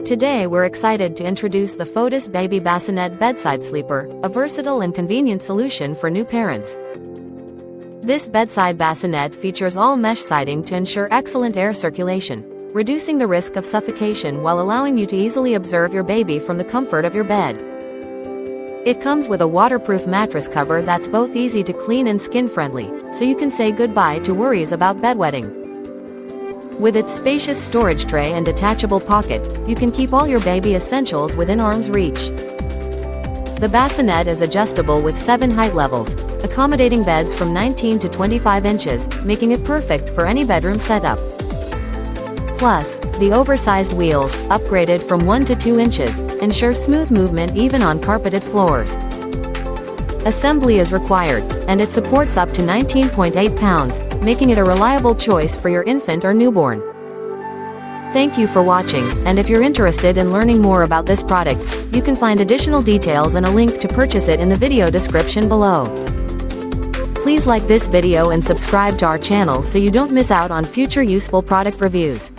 Today we're excited to introduce the Fodoss Baby Bassinet Bedside Sleeper, a versatile and convenient solution for new parents. This bedside bassinet features all mesh siding to ensure excellent air circulation, reducing the risk of suffocation while allowing you to easily observe your baby from the comfort of your bed. It comes with a waterproof mattress cover that's both easy to clean and skin-friendly, so you can say goodbye to worries about bedwetting. With its spacious storage tray and detachable pocket, you can keep all your baby essentials within arm's reach. The bassinet is adjustable with 7 height levels, accommodating beds from 19 to 25 inches, making it perfect for any bedroom setup. Plus, the oversized wheels, upgraded from 1 to 2 inches, ensure smooth movement even on carpeted floors. Assembly is required, and it supports up to 19.8 pounds, making it a reliable choice for your infant or newborn. Thank you for watching, and if you're interested in learning more about this product, you can find additional details and a link to purchase it in the video description below. Please like this video and subscribe to our channel so you don't miss out on future useful product reviews.